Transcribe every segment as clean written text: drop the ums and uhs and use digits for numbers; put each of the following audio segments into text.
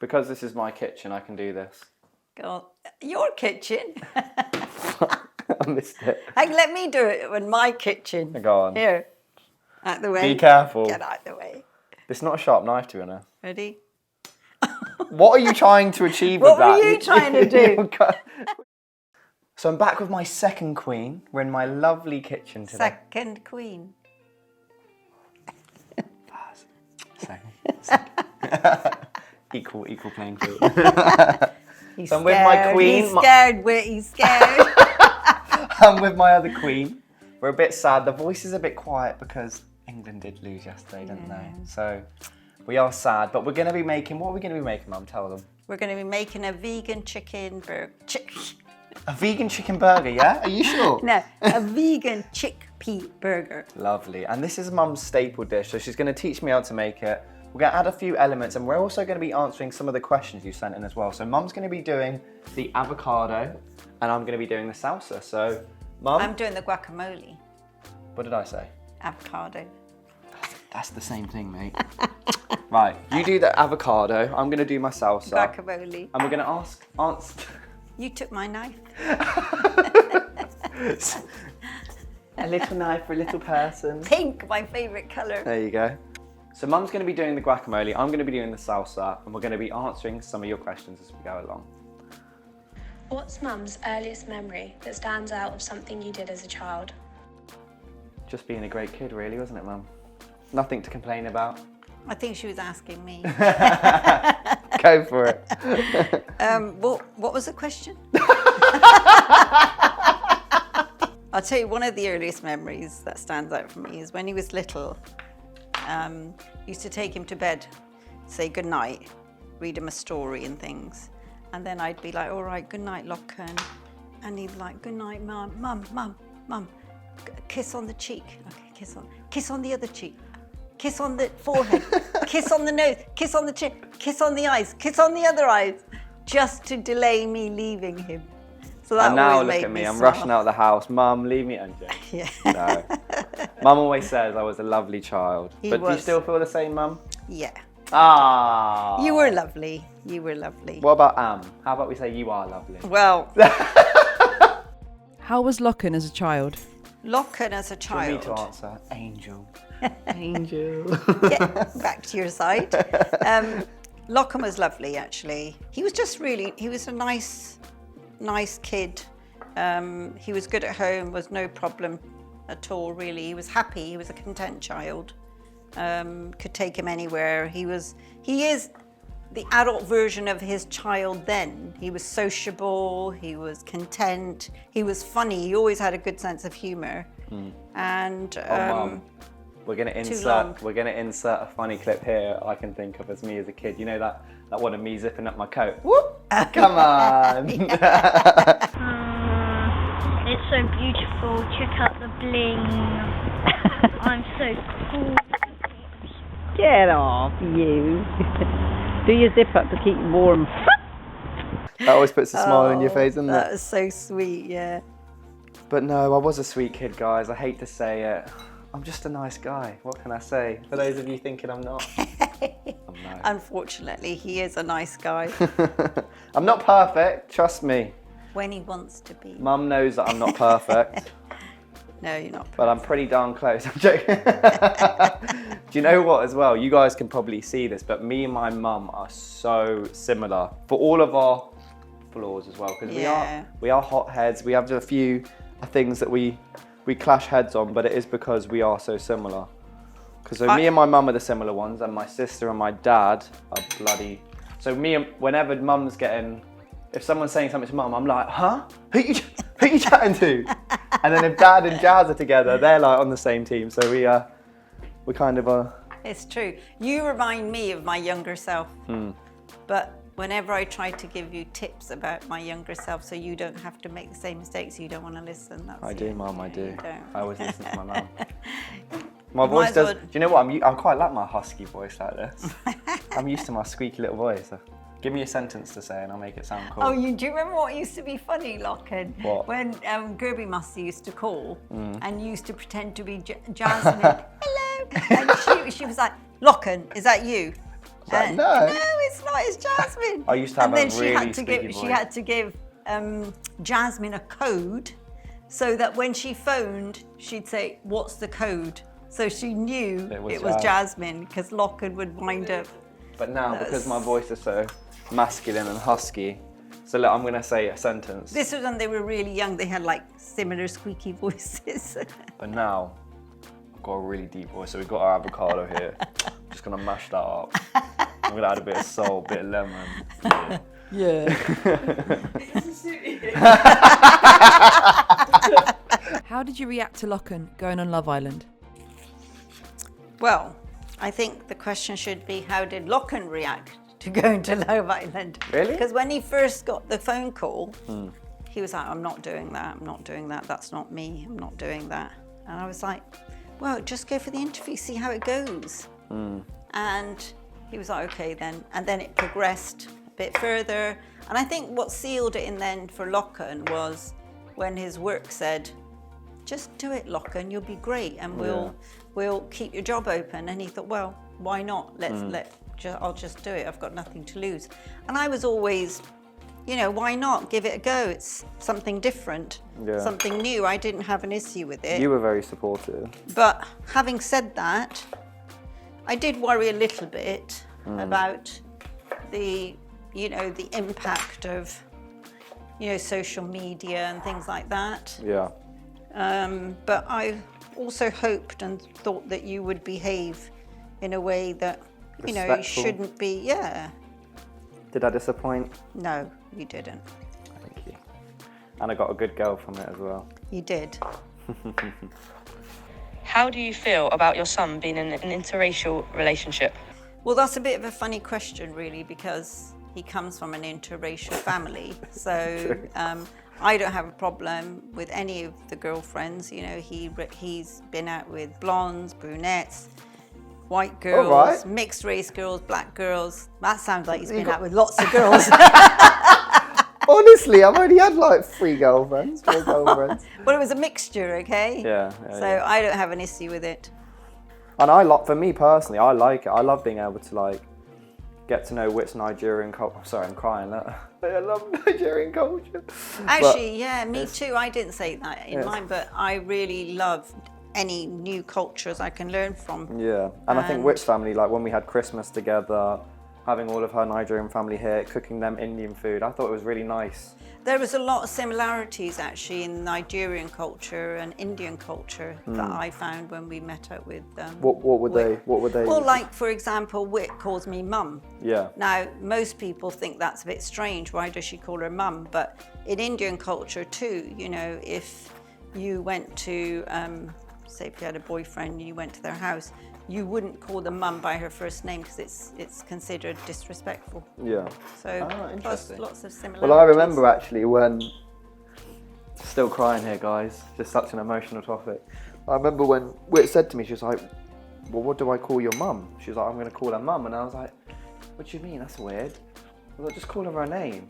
Because this is my kitchen, I can do this. Go on. Your kitchen? I missed it. Hey, let me do it in my kitchen. Go on. Here. Out the way. Be careful. Get out the way. It's not a sharp knife, to be honest. Ready? What are you trying to achieve with that? What were you trying to do? So I'm back with my second queen. We're in my lovely kitchen today. Second queen. Second. equal playing field. He's So I'm scared. with my queen. He's scared. He's scared. I'm with my other queen. We're a bit sad. The voice is a bit quiet because England did lose yesterday, didn't they? So we are sad, but we're going to be making... What are we going to be making, Mum? Tell them. We're going to be making a vegan chicken burger. A vegan chicken burger, yeah? Are you sure? No, a vegan chickpea burger. Lovely. And this is Mum's staple dish, so she's going to teach me how to make it. We're going to add a few elements, and we're also going to be answering some of the questions you sent in as well. So Mum's going to be doing the avocado, and I'm going to be doing the salsa. So, Mum... I'm doing the guacamole. What did I say? Avocado. That's the same thing, mate. Right, you do the avocado, I'm going to do my salsa. Guacamole. And we're going to answer... You took my knife. A little knife for a little person. Pink, my favourite colour. There you go. So Mum's going to be doing the guacamole, I'm going to be doing the salsa, and we're going to be answering some of your questions as we go along. What's Mum's earliest memory that stands out of something you did as a child? Just being a great kid, really, wasn't it, Mum? Nothing to complain about. I think she was asking me. Go for it. What was the question? I'll tell you, one of the earliest memories that stands out for me is when he was little. Used to take him to bed, say good night, read him a story and things. And then I'd be like, all right, good night, Lachlan. And he'd be like, good night, Mum, Mum. Kiss on the cheek. Okay, kiss on the other cheek. Kiss on the forehead. Kiss on the nose. Kiss on the chin. Kiss on the eyes. Kiss on the other eyes. Just to delay me leaving him. So that and now always look made at me, me I'm smile. rushing out of the house. Mum, leave me unjoking. Yeah. No. Mum always says I was a lovely child. He but do you was. still feel the same, Mum? Yeah. Ah. You were lovely. You were lovely. What about How about we say you are lovely? Well, How was Lachlan as a child? Lachlan as a For me child. to answer, Angel. Angel. Get back to your side. Lachlan was lovely, actually. He was a nice kid. He was good at home, was no problem at all, really. He was happy, he was a content child. Could take him anywhere. He is the adult version of his child then. He was sociable, he was content, he was funny, he always had a good sense of humour. And Mum, we're gonna long. insert a funny clip here I can think of as me as a kid. You know that one of me zipping up my coat? Whoop! Come on! It's so beautiful. Check out the bling. I'm so cool. Get off, you. Do your zip up to keep warm. That always puts a smile on your face, doesn't that it? was so sweet, yeah. But no, I was a sweet kid, guys. I hate to say it. I'm just a nice guy. What can I say? For those of you thinking I'm not. I'm no. Unfortunately, he is a nice guy I'm not perfect, trust me. when he wants to be. Mum knows that I'm not perfect, No, you're not. but I'm pretty darn close. I'm joking. Do you know what as well? You guys can probably see this, but me and my mum are so similar for all of our flaws as well. Because Yeah. we are hotheads. We have a few things that we clash heads on, but it is because we are so similar. Because me and my mum are the similar ones, and my sister and my dad are bloody. So whenever mum's getting, if someone's saying something to mum, I'm like, huh? Who you chatting to? And then if dad and Jazz are together, they're like on the same team. So we kind of are. It's true. You remind me of my younger self. But whenever I try to give you tips about my younger self so you don't have to make the same mistakes, you don't want to listen. That's I do, Mum, I do. You don't. I always listen to my mum. My might voice as does. well- Do you know what? I'm quite like my husky voice like this. I'm used to my squeaky little voice. Give me a sentence to say and I'll make it sound cool. Oh, do you remember what used to be funny, Lachlan? What? When Gerby Muster used to call and you used to pretend to be Jasmine. Hello. And she was like, Lachlan, is that you? Like, no. No, it's not. It's Jasmine. I used to have and then a she really had to squeaky give. voice. She had to give Jasmine a code, so that when she phoned, she'd say, "What's the code?" So she knew it was Jasmine, because Lachlan would wind up. But now, because my voice is so masculine and husky, so look, I'm going to say a sentence. This was when they were really young. They had like similar squeaky voices. But now, I've got a really deep voice, so we've got our avocado here. Just going to mash that up. I'm going to add a bit of salt, a bit of lemon. Yeah. How did you react to Lachlan going on Love Island? Well, I think the question should be, how did Lachlan react to going to Love Island? Really? Because when he first got the phone call, he was like, I'm not doing that, I'm not doing that, that's not me, I'm not doing that. And I was like, well, just go for the interview, see how it goes. And he was like, okay then. And then it progressed a bit further. And I think what sealed it in then for Lachlan was when his work said, just do it, Lachlan, you'll be great, and we'll keep your job open. And he thought, well, why not? I'll just do it. I've got nothing to lose. And I was always, you know, why not? Give it a go. It's something different, something new. I didn't have an issue with it. You were very supportive. But having said that, I did worry a little bit about the, you know, the impact of, you know, social media and things like that. Yeah. But I also hoped and thought that you would behave in a way that, you know, you Respectful. shouldn't be, Did I disappoint? No, you didn't. Thank you. And I got a good girl from it as well. You did. How do you feel about your son being in an interracial relationship? Well, that's a bit of a funny question, really, because he comes from an interracial family. So I don't have a problem with any of the girlfriends. You know, he's been out with blondes, brunettes, white girls, mixed race girls, black girls. That sounds like he's been out with lots of girls. Honestly, I've only had like 4 girlfriends. Well, it was a mixture, okay? Yeah. So I don't have an issue with it. And for me personally, I like it. I love being able to like get to know which Nigerian culture. Sorry, I'm crying. I love Nigerian culture. Actually, yeah, me too. I didn't say that in mine, but I really love any new cultures I can learn from. Yeah, and I think Witch family, like when we had Christmas together, having all of her Nigerian family here, cooking them Indian food, I thought it was really nice. There was a lot of similarities actually in Nigerian culture and Indian culture that I found when we met up with What were they? Well, like for example, Wit calls me mum. Yeah. Now, most people think that's a bit strange. Why does she call her mum? But in Indian culture too, you know, if you went to, say if you had a boyfriend and you went to their house, you wouldn't call the mum by her first name because it's considered disrespectful. Yeah. So plus interesting. lots of similarities. Well, I remember actually when, still crying here guys, just such an emotional topic. I remember when Wit said to me, she was like, well, what do I call your mum? She was like, I'm going to call her mum. And I was like, what do you mean? That's weird. I was like, just call her name.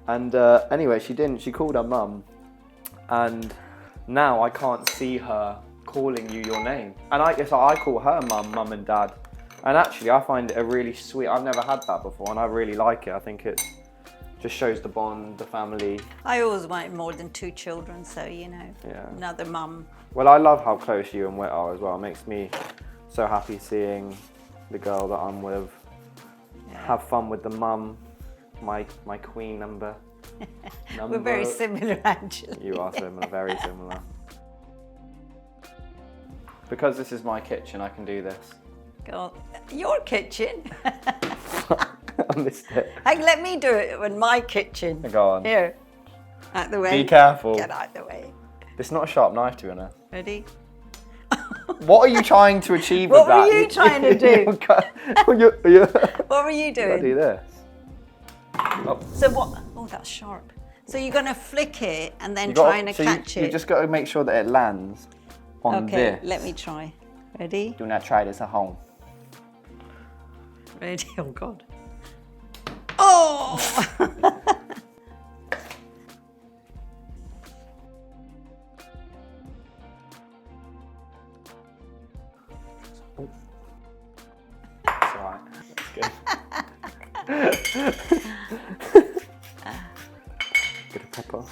And anyway, she didn't. She called her mum. And now I can't see her calling you your name. And I call her mum and dad. And actually I find it a really sweet, I've never had that before and I really like it. I think it just shows the bond, the family. I always wanted more than 2 children, so you know, another mum. Well, I love how close you and Wit are as well. It makes me so happy seeing the girl that I'm with have fun with the mum, my queen number. We're very similar actually. You are similar, very similar. Because this is my kitchen, I can do this. God, your kitchen? I missed it. Hey, let me do it in my kitchen. Go on. Here, out the way. Be careful. Get out the way. It's not a sharp knife, to be honest. Ready? What are you trying to achieve with What that? were you trying to do? What were you doing? I'll do this. Oh. So what? Oh, that's sharp. So you're going to flick it and then try and catch it. You just got to make sure that it lands on this. Okay, let me try. Ready? Do not try this at home. Ready? Oh, God. Oh! It's alright. That's good. Bit of pepper.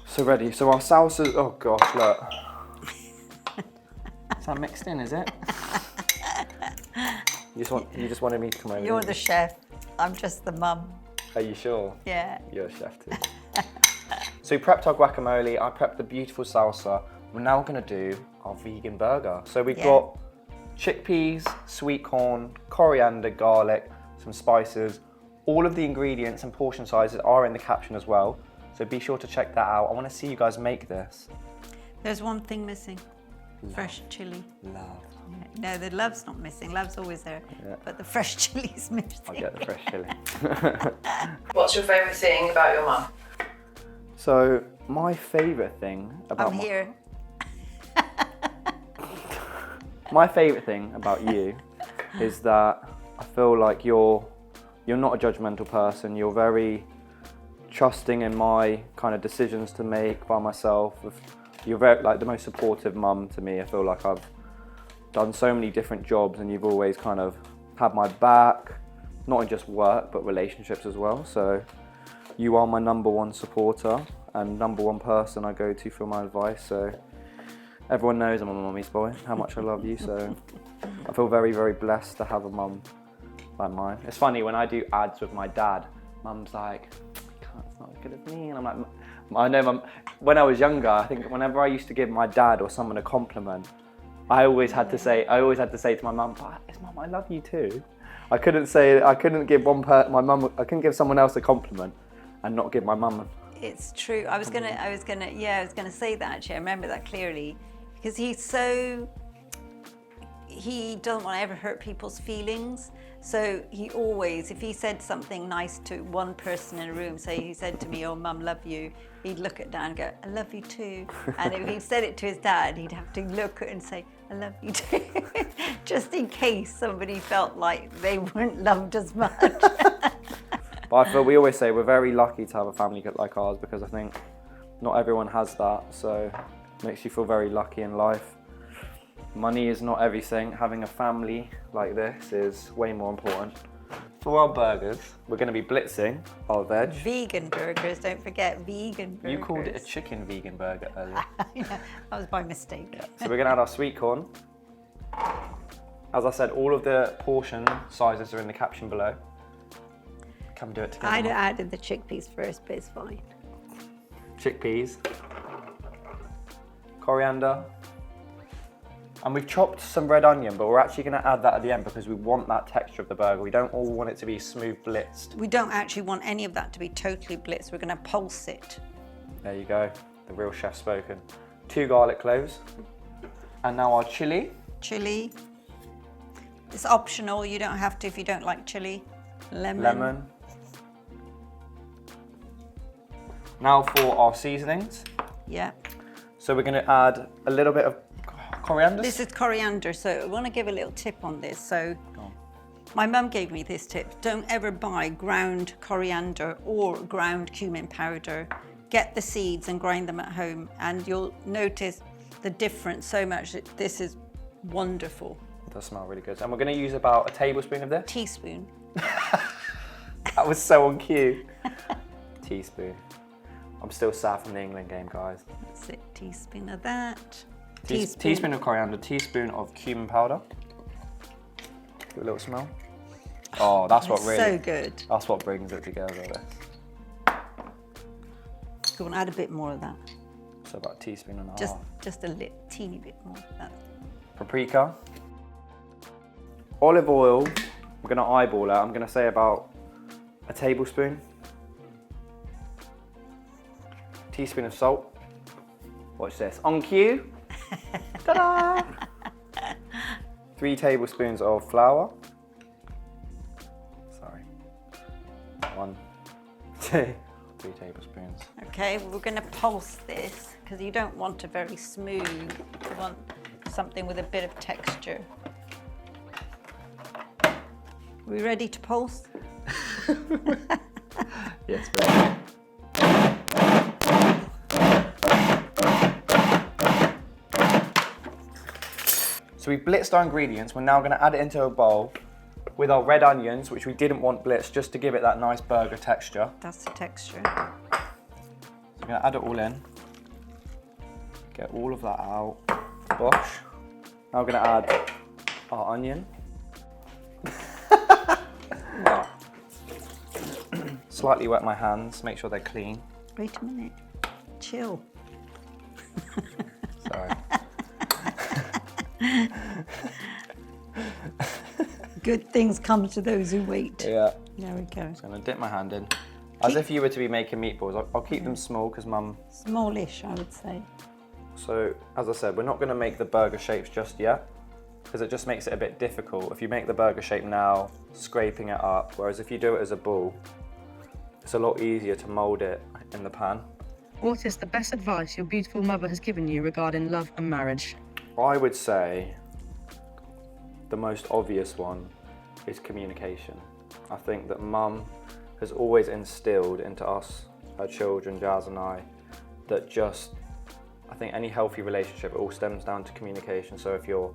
So ready. So our salsa. Oh gosh, look. Is that mixed in? Is it? You just wanted me to come over. You're the chef. I'm just the mum. Are you sure? Yeah. You're a chef too. So we prepped our guacamole. I prepped the beautiful salsa. We're now gonna do our vegan burger. So we've got chickpeas, sweet corn, coriander, garlic, some spices. All of the ingredients and portion sizes are in the caption as well. So be sure to check that out. I want to see you guys make this. There's one thing missing. Love. Fresh chili. Love. No, the love's not missing. Love's always there. Yeah. But the fresh chili's missing. I'll get the fresh chili. What's your favourite thing about your mum? So my favourite thing about I'm here. my favourite thing about you is that I feel like you're not a judgmental person. You're very trusting in my kind of decisions to make by myself. You're very like the most supportive mum to me. I feel like I've done so many different jobs and you've always kind of had my back, not in just work but relationships as well. So you are my #1 supporter and #1 person I go to for my advice. So everyone knows I'm a mummy's boy, how much I love you. So I feel very, very blessed to have a mum like mine. It's funny, when I do ads with my dad, mum's like, it's not as good as me. And I'm like, I know mum, when I was younger, I think whenever I used to give my dad or someone a compliment, I always had to say to my mum, "It's mum, I love you too." I couldn't give someone else a compliment and not give my mum. It's true. I was gonna say that actually. I remember that clearly because he doesn't want to ever hurt people's feelings. So he always, if he said something nice to one person in a room, say he said to me, "Oh, Mum, love you," he'd look at Dad and go, "I love you too." And if he said it to his dad, he'd have to look and say, "I love you too," just in case somebody felt like they weren't loved as much. But we always say we're very lucky to have a family like ours because I think not everyone has that. So it makes you feel very lucky in life. Money is not everything. Having a family like this is way more important. For our burgers, we're going to be blitzing our veg. Vegan burgers, don't forget vegan burgers. You called it a chicken vegan burger earlier. Yeah, that was by mistake. Yeah. So we're going to add our sweet corn. As I said, all of the portion sizes are in the caption below. Come do it together. I'd have added the chickpeas first, but it's fine. Chickpeas. Coriander. And we've chopped some red onion, but we're actually going to add that at the end because we want that texture of the burger. We don't all want it to be smooth blitzed. We don't actually want any of that to be totally blitzed. We're going to pulse it. There you go. The real chef spoken. 2 garlic cloves. And now our chili. Chili. It's optional. You don't have to if you don't like chili. Lemon. Now for our seasonings. Yeah. So we're going to add a little bit of coriander. This is coriander, so I want to give a little tip on this. So my mum gave me this tip. Don't ever buy ground coriander or ground cumin powder. Get the seeds and grind them at home and you'll notice the difference so much. This is wonderful. It does smell really good. And we're going to use about a tablespoon of this. Teaspoon. That was so on cue. Teaspoon. I'm still sad from the England game, guys. That's it. Teaspoon of that. Teaspoon of coriander, teaspoon of cumin powder. Give it a little smell. Oh, that's what really. So good. That's what brings it together. This. You want to add a bit more of that. So about a teaspoon and a half. Just a little teeny bit more. Paprika. Olive oil. We're gonna eyeball it. I'm gonna say about a tablespoon. Teaspoon of salt. Watch this. On cue. Ta-da! 3 tablespoons of flour. Sorry. 1, 2, 3 tablespoons. Okay, we're going to pulse this because you don't want a very smooth. You want something with a bit of texture. Are we ready to pulse? Yes, ready. So we blitzed our ingredients. We're now going to add it into a bowl with our red onions, which we didn't want blitzed, just to give it that nice burger texture. That's the texture. So I'm gonna add it all in. Get all of that out. Bosh. Now we're gonna add our onion. Slightly wet my hands, make sure they're clean. Wait a minute. Chill. Sorry. Good things come to those who wait. Yeah. There we go. So I'm gonna dip my hand in. As if you were to be making meatballs. I'll keep them small because Mum... Smallish, I would say. So, as I said, we're not gonna make the burger shapes just yet because it just makes it a bit difficult. If you make the burger shape now, scraping it up, whereas if you do it as a ball, it's a lot easier to mould it in the pan. What is the best advice your beautiful mother has given you regarding love and marriage? I would say the most obvious one is communication. I think that Mum has always instilled into us, her children, Jazz and I, that I think any healthy relationship, it all stems down to communication. So if you're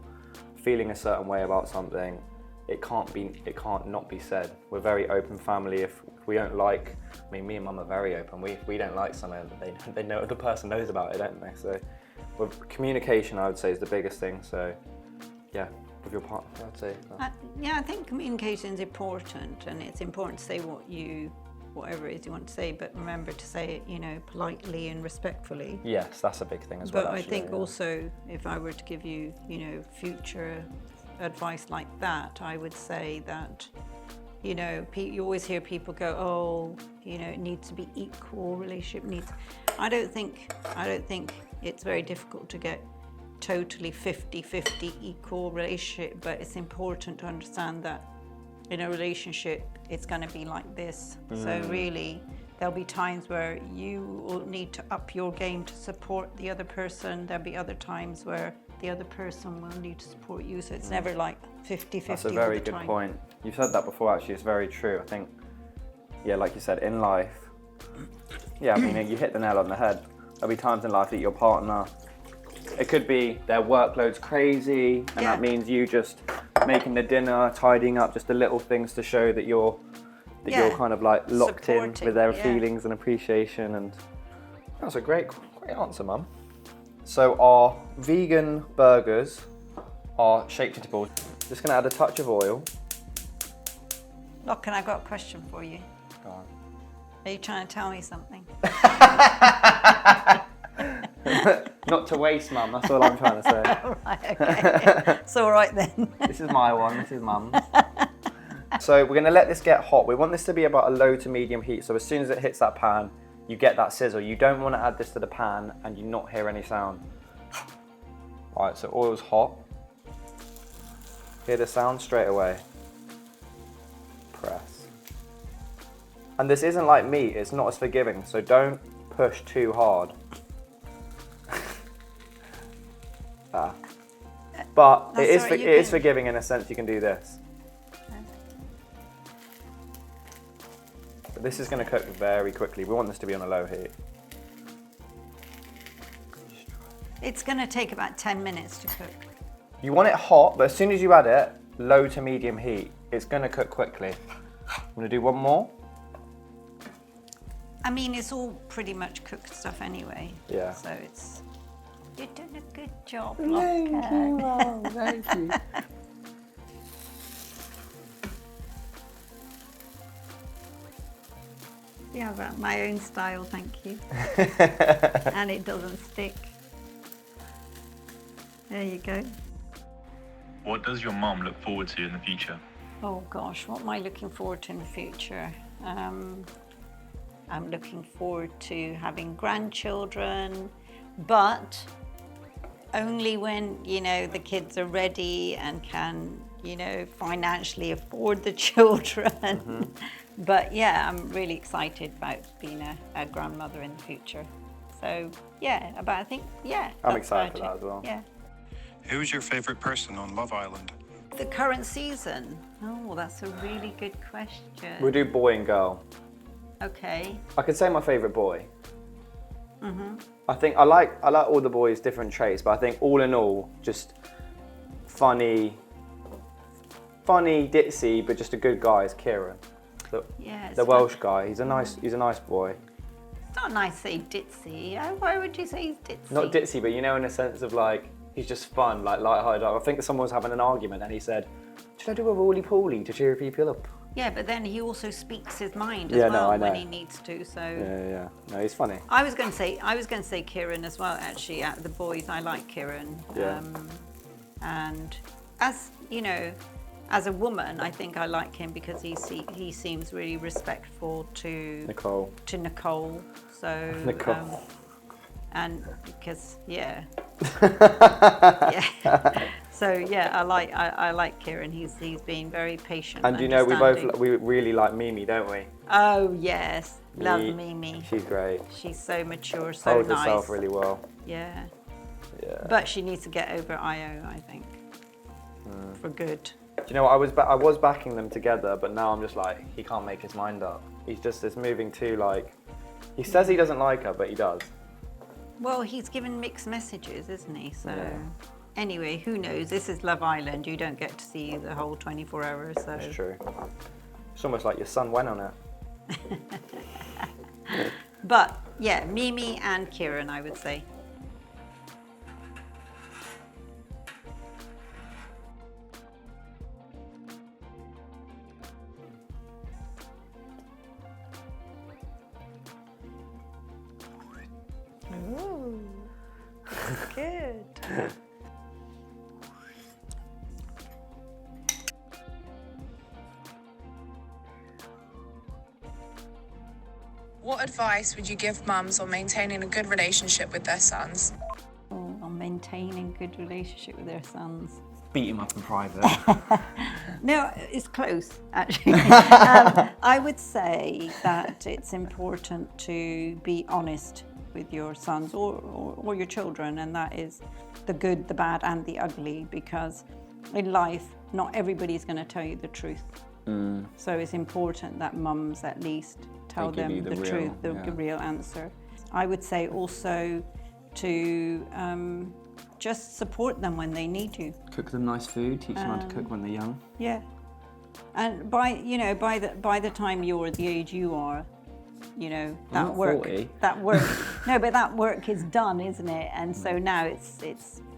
feeling a certain way about something, it can't not be said. We're a very open family. If we don't like, me and Mum are very open. We don't like something, they know, the person knows about it, don't they? So communication, I would say, is the biggest thing. So yeah, with your partner, I'd say. Yeah, I think communication is important, and it's important to say whatever it is you want to say, but remember to say it, politely and respectfully. Yes, that's a big thing as well. But I think also, if I were to give you, future advice like that, I would say that, you always hear people go, oh, it needs to be equal, relationship needs. I don't think it's very difficult to get totally 50-50 equal relationship, but it's important to understand that in a relationship, it's going to be like this. So really, there'll be times where you will need to up your game to support the other person. There'll be other times where the other person will need to support you. So it's never like 50-50. That's a very good point. You've said that before, actually. It's very true. I think, yeah, like you said, in life, yeah, I mean, you hit the nail on the head. There'll be times in life that your partner, it could be their workload's crazy, and that means you just making the dinner, tidying up, just the little things to show that you're kind of like locked in with their feelings and appreciation. And that's a great answer, Mum. So our vegan burgers are shaped into balls. Just gonna add a touch of oil. Look, and I've got a question for you. Go on. Are you trying to tell me something? Not to waste, Mum, that's all I'm trying to say. Right, okay. It's all right then. This is my one, this is Mum's. So we're gonna let this get hot. We want this to be about a low to medium heat, so as soon as it hits that pan, you get that sizzle. You don't want to add this to the pan and you not hear any sound. All right, so oil's hot. Hear the sound straight away. Press. And this isn't like meat, it's not as forgiving, so don't push too hard. But it is forgiving in a sense. You can do this. But this is going to cook very quickly. We want this to be on a low heat. It's going to take about 10 minutes to cook. You want it hot, but as soon as you add it, low to medium heat, it's going to cook quickly. I'm going to do one more. I mean, it's all pretty much cooked stuff anyway. Yeah. So you're doing a good job, Thank you, Mum. Thank you. Yeah, but my own style, thank you. And it doesn't stick. There you go. What does your mum look forward to in the future? Oh gosh, what am I looking forward to in the future? I'm looking forward to having grandchildren, but only when, the kids are ready and can, financially afford the children. Mm-hmm. But yeah, I'm really excited about being a grandmother in the future. So yeah, I'm excited for that as well. Yeah. Who's your favourite person on Love Island? The current season? Oh, that's a really good question. We'll do boy and girl. Okay. I could say my favourite boy. Mm-hmm. I think I like all the boys' different traits, but I think all in all, just funny, funny, ditzy, but just a good guy is Kieran. Yeah, it's The Welsh guy. He's a nice boy. It's not nice to say ditzy. Why would you say he's ditzy? Not ditzy, but you know, in a sense of like, he's just fun, like light-hearted. I think someone was having an argument and he said, should I do a roly-poly to cheer people up? Yeah, but then he also speaks his mind Yeah, as well no, I know. when he needs to. So Yeah. No, he's funny. I was going to say Kieran as well. Actually, out of the boys, I like Kieran. Yeah. And as you know, as a woman, I think I like him because he seems really respectful to Nicole. So Nicole. and because yeah. So yeah, I like Kieran. He's been very patient. And you know, we really like Mimi, don't we? Oh yes, love Mimi. She's great. She's so mature, so Holds nice. herself really well. Yeah. Yeah. But she needs to get over Io, I think, for good. Do you know what? I was backing them together, but now I'm just like, he can't make his mind up. It's moving too like. He says he doesn't like her, but he does. Well, he's given mixed messages, isn't he? So, Yeah. Anyway, who knows? This is Love Island. You don't get to see the whole 24 hours. So. It's true. It's almost like your son went on it. But yeah, Mimi and Kieran, I would say. Ooh, that's good. What advice would you give mums on maintaining a good relationship with their sons? On maintaining good relationship with their sons. Beat him up in private. No, it's close, actually. I would say that it's important to be honest with your sons or your children, and that is the good, the bad, and the ugly, because in life, not everybody's going to tell you the truth. So it's important that mums at least tell them the truth, the real answer. I would say also to just support them when they need you. Cook them nice food, teach them how to cook when they're young. Yeah, and by the time you're the age you are, you know that not work. 40. That work. No, but that work is done, isn't it? And so now it's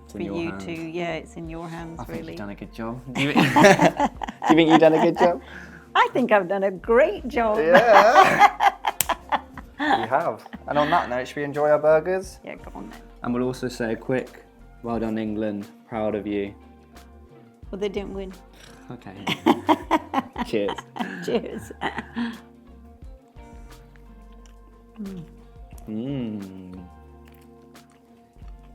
for in your you hands. to it's in your hands. I think really. you've done a good job. Do you think you've done a good job? I think I've done a great job. Yeah. You have. And on that note, should we enjoy our burgers? Yeah, go on then. And we'll also say a quick, well done England, proud of you. Well, they didn't win. Okay. Cheers. Cheers.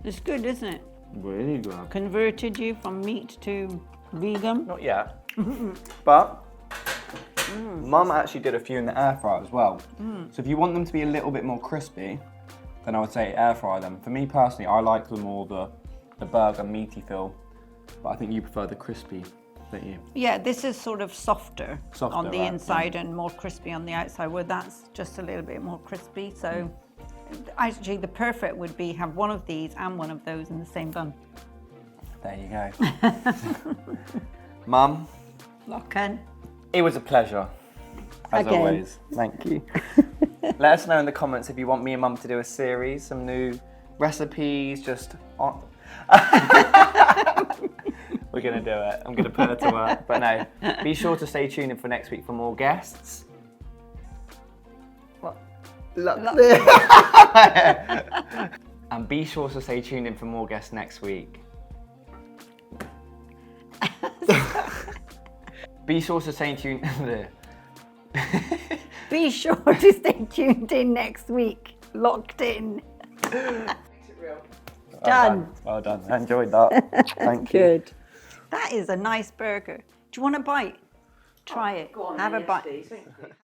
It's good, isn't it? Really good. Converted you from meat to vegan. Not yet. But Mum actually did a few in the air fryer as well. So if you want them to be a little bit more crispy, then I would say air fry them. For me personally, I like the more the burger meaty feel, but I think you prefer the crispy, don't you? Yeah, this is sort of softer on the right, inside and more crispy on the outside, where that's just a little bit more crispy. So actually the perfect would be have one of these and one of those in the same bun. There you go. Mum, Lachlan. it was a pleasure, as Again. always. Thank you. Let us know in the comments if you want me and Mum to do a series, some new recipes, just on... We're going to do it. I'm going to put her to work. But no, be sure to stay tuned in for next week for more guests. What? And be sure to stay tuned in for more guests next week. Be sure to stay tuned. Be sure to stay tuned in next week. Locked in. Done. Well done. I enjoyed that. Thank you. Good. That is a nice burger. Do you want a bite? Try it. Go on, Have a yes, bite. please.